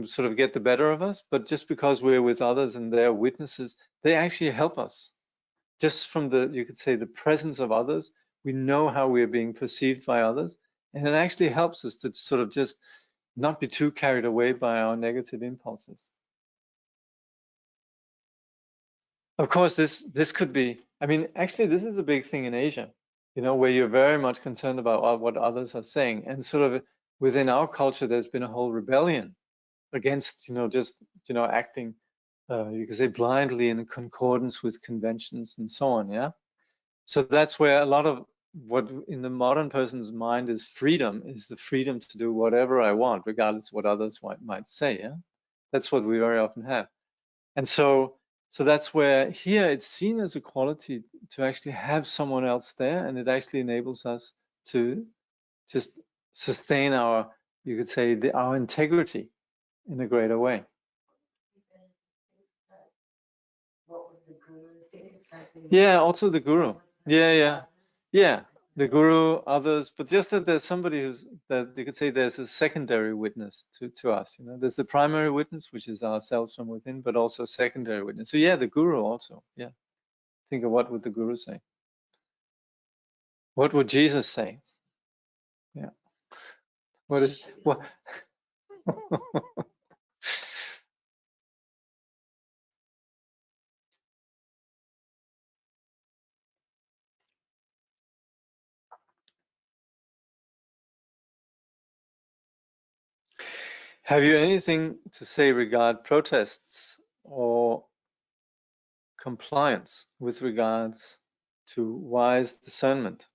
sort of get the better of us, but just because we're with others and they're witnesses, they actually help us. Just from the, you could say, the presence of others, we know how we're being perceived by others, and it actually helps us to sort of just not be too carried away by our negative impulses. Of course, this could be, I mean, actually, this is a big thing in Asia, you know, where you're very much concerned about what others are saying. And sort of within our culture, there's been a whole rebellion against, you know, just, you know, acting, you could say, blindly in concordance with conventions and so on, yeah? So that's where a lot of what in the modern person's mind is freedom, is the freedom to do whatever I want, regardless of what others might say, yeah? That's what we very often have. And so that's where here it's seen as a quality to actually have someone else there, and it actually enables us to just sustain our, you could say, our integrity in a greater way. What would the guru think? Yeah, also the guru. Yeah. The guru, others, but just that there's somebody that you could say there's a secondary witness to us. You know, there's the primary witness, which is ourselves from within, but also a secondary witness. So yeah, the guru also. Yeah. Think of what would the guru say? What would Jesus say? Yeah. What? Have you anything to say regard protests or compliance with regards to wise discernment?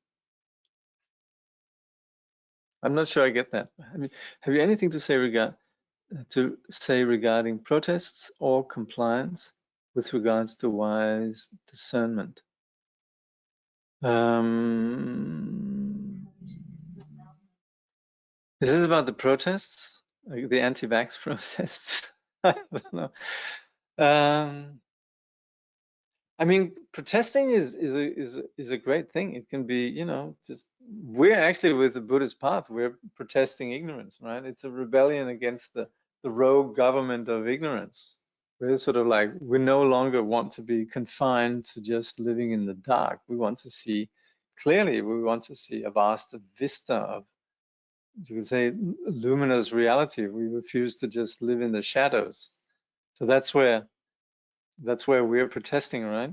I'm not sure I get that. Have you anything to say regarding protests or compliance with regards to wise discernment? Is this about the protests, like the anti-vax protests? I don't know. I mean, protesting is a great thing. It can be, you know, just we're actually with the Buddhist path. We're protesting ignorance, right? It's a rebellion against the rogue government of ignorance. We're sort of like we no longer want to be confined to just living in the dark. We want to see clearly. We want to see a vast vista of, you could say, luminous reality. We refuse to just live in the shadows. So that's where we're protesting, right?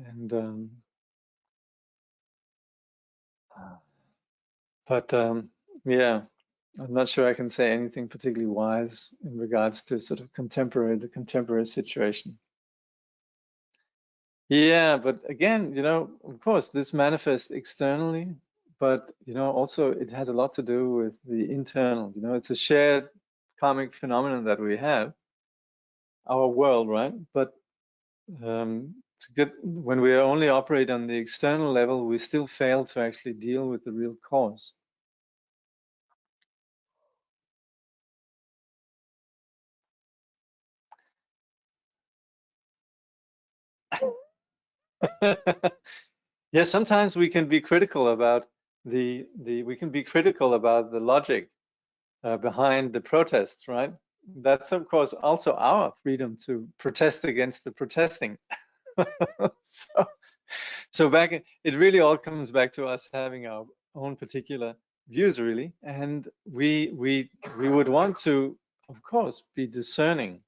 And but yeah, I'm not sure I can say anything particularly wise in regards to sort of the contemporary situation. Yeah, but again, you know, of course, this manifests externally, but you know, also it has a lot to do with the internal. You know, it's a shared karmic phenomenon that we have, our world, right? But when we only operate on the external level, we still fail to actually deal with the real cause. Yeah, sometimes we can be critical about the logic behind the protests, right? That's of course also our freedom to protest against the protesting. so, it really all comes back to us having our own particular views, really, and we would want to, of course, be discerning,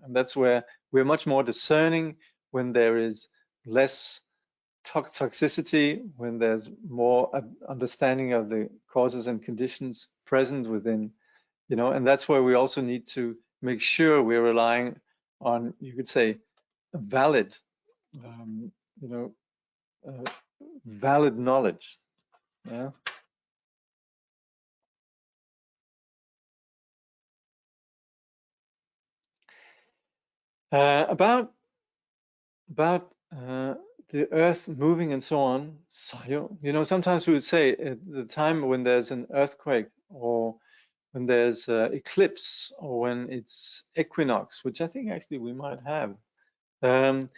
and that's where we're much more discerning when there is less toxicity, when there's more understanding of the causes and conditions present within, you know, and that's where we also need to make sure we're relying on, you could say, valid, you know, valid knowledge. Yeah. About the earth moving and so on. So, you know, sometimes we would say at the time when there's an earthquake or when there's eclipse or when it's equinox, which I think actually we might have, then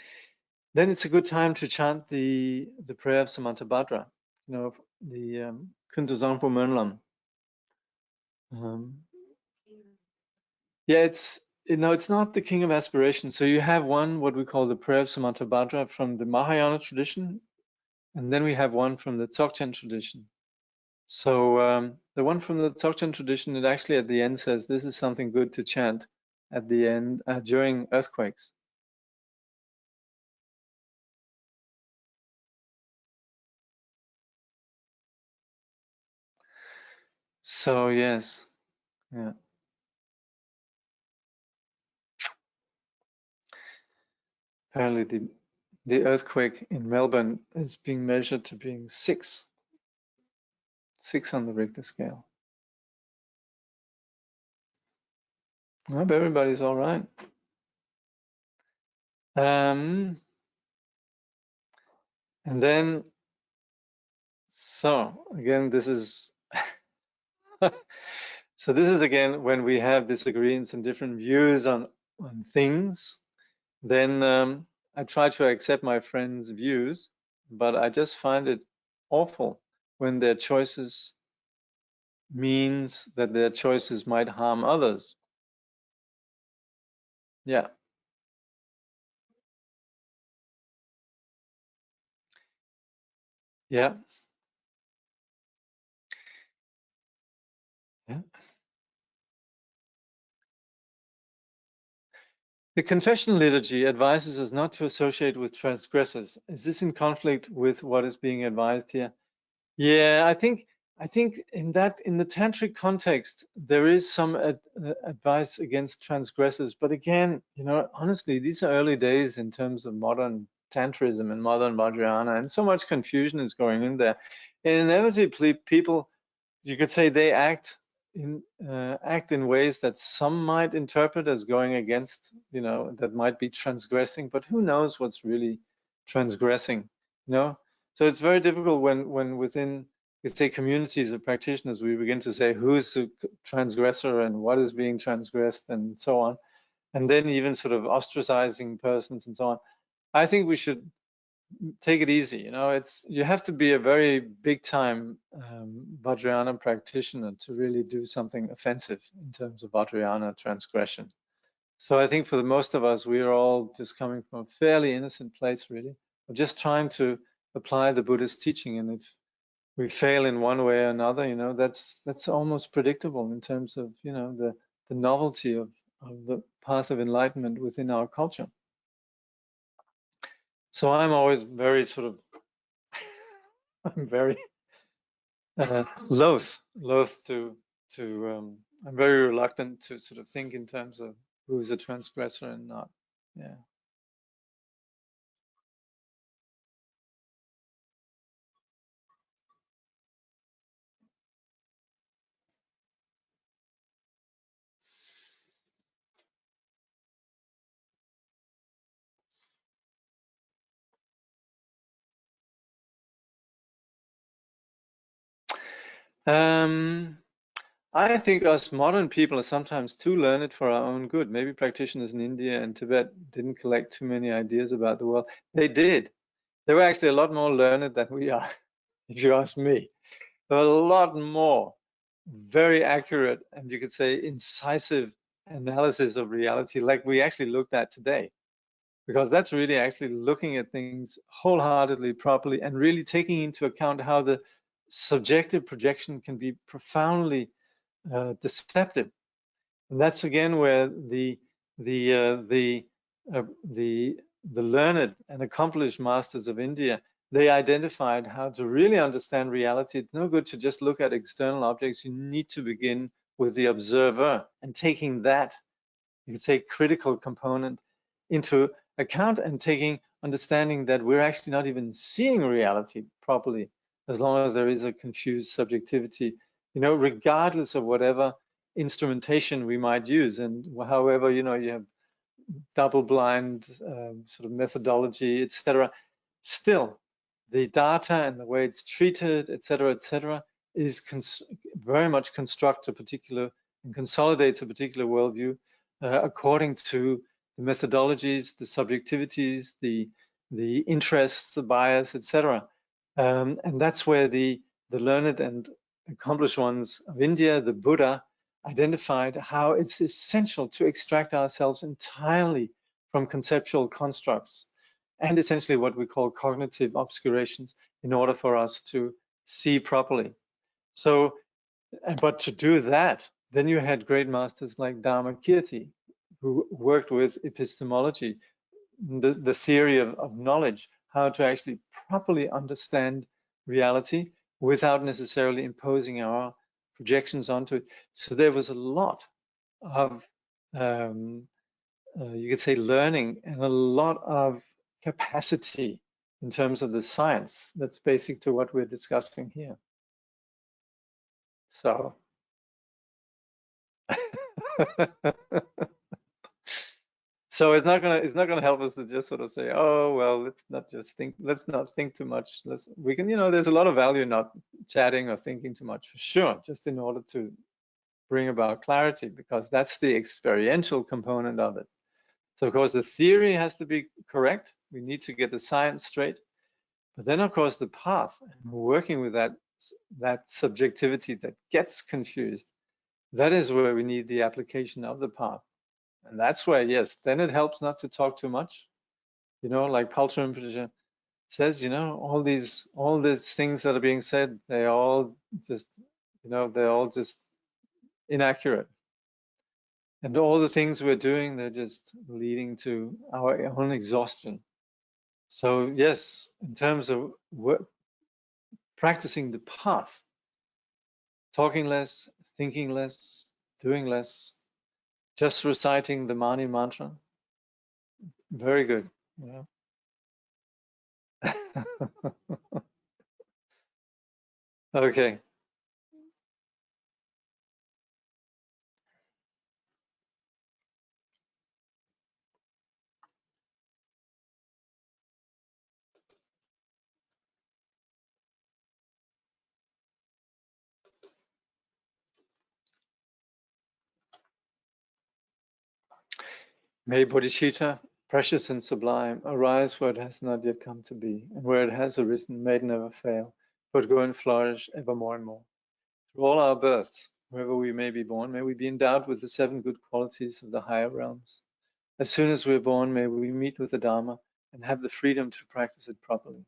it's a good time to chant the prayer of Samantabhadra, you know, the Kuntu Zangpo Mönlam. Yeah, it's not the king of aspiration. So you have one, what we call the prayer of Samantabhadra from the Mahayana tradition, and then we have one from the Dzogchen tradition. So the one from the Dzogchen tradition, it actually at the end says this is something good to chant at the end during earthquakes. So yes, yeah. Apparently the earthquake in Melbourne is being measured to being 6 on the Richter scale. I hope everybody's all right. And then, so again, this is so this is again when we have disagreements and different views on things. Then I try to accept my friends' views, but I just find it awful when their choices means that their choices might harm others. Yeah. Yeah. Yeah. The confession liturgy advises us not to associate with transgressors. Is this in conflict with what is being advised here? Yeah, I think in the tantric context there is some advice against transgressors, but again, honestly, these are early days in terms of modern tantrism and modern Vajrayana, and so much confusion is going in there. And inevitably, people, you could say, they act in ways that some might interpret as going against, that might be transgressing, but who knows what's really transgressing, So it's very difficult when within, let's say, communities of practitioners, we begin to say who's the transgressor and what is being transgressed and so on, and then even sort of ostracizing persons and so on. I think we should take it easy. You have to be a very big time Vajrayana practitioner to really do something offensive in terms of Vajrayana transgression. So I think for the most of us, we are all just coming from a fairly innocent place, really. We're just trying to apply the Buddhist teaching, and if we fail in one way or another, that's almost predictable in terms of the novelty of the path of enlightenment within our culture. So I'm always very sort of I'm very loath to I'm very reluctant to sort of think in terms of who's a transgressor and not. Yeah. I think us modern people are sometimes too learned for our own good. Maybe practitioners in India and Tibet didn't collect too many ideas about the world. They did. They were actually a lot more learned than we are, if you ask me. A lot more very accurate and you could say incisive analysis of reality like we actually looked at today. Because that's really actually looking at things wholeheartedly, properly, and really taking into account how the subjective projection can be profoundly deceptive. And that's again where the learned and accomplished masters of India, they identified how to really understand reality. It's no good to just look at external objects. You need to begin with the observer and taking that, you could say, critical component into account and understanding that we're actually not even seeing reality properly as long as there is a confused subjectivity, regardless of whatever instrumentation we might use. And however, you have double blind sort of methodology, etc. Still, the data and the way it's treated, etc., is very much construct a particular and consolidates a particular worldview according to the methodologies, the subjectivities, the interests, the bias, etc. And that's where the learned and accomplished ones of India, the Buddha, identified how it's essential to extract ourselves entirely from conceptual constructs and essentially what we call cognitive obscurations in order for us to see properly. So, but to do that, then you had great masters like Dharmakirti, who worked with epistemology, the theory of knowledge, how to actually properly understand reality without necessarily imposing our projections onto it. So there was a lot of, you could say, learning and a lot of capacity in terms of the science that's basic to what we're discussing here. So so it's not gonna help us to just sort of say, oh well, let's not think too much. We can, there's a lot of value in not chatting or thinking too much, for sure, just in order to bring about clarity, because that's the experiential component of it. So of course the theory has to be correct. We need to get the science straight. But then of course the path, and working with that subjectivity that gets confused, that is where we need the application of the path. And that's where, yes, then it helps not to talk too much. Like Paltra Rinpoche says, all these things that are being said, they're all just inaccurate. And all the things we're doing, they're just leading to our own exhaustion. So yes, in terms of practicing the path, talking less, thinking less, doing less, just reciting the Mani mantra, very good. Okay. May Bodhicitta, precious and sublime, arise where it has not yet come to be, and where it has arisen, may it never fail, but go and flourish evermore and more. Through all our births, wherever we may be born, may we be endowed with the 7 good qualities of the higher realms. As soon as we're born, may we meet with the Dharma and have the freedom to practice it properly.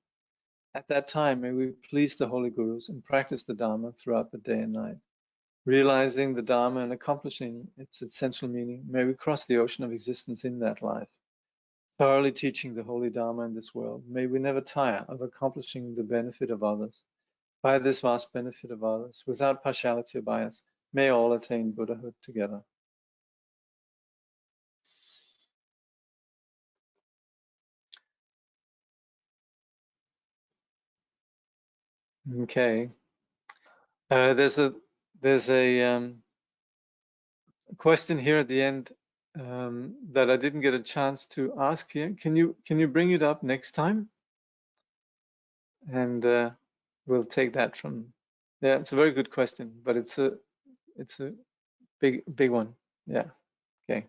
At that time, may we please the Holy Gurus and practice the Dharma throughout the day and night. Realizing the Dharma and accomplishing its essential meaning, may we cross the ocean of existence in that life. Thoroughly teaching the Holy Dharma in this world, may we never tire of accomplishing the benefit of others. By this vast benefit of others, without partiality or bias, may all attain Buddhahood together. Okay. There's a question here at the end that I didn't get a chance to ask here. Can you bring it up next time? And we'll take that from. Yeah, it's a very good question, but it's a big one. Yeah. Okay.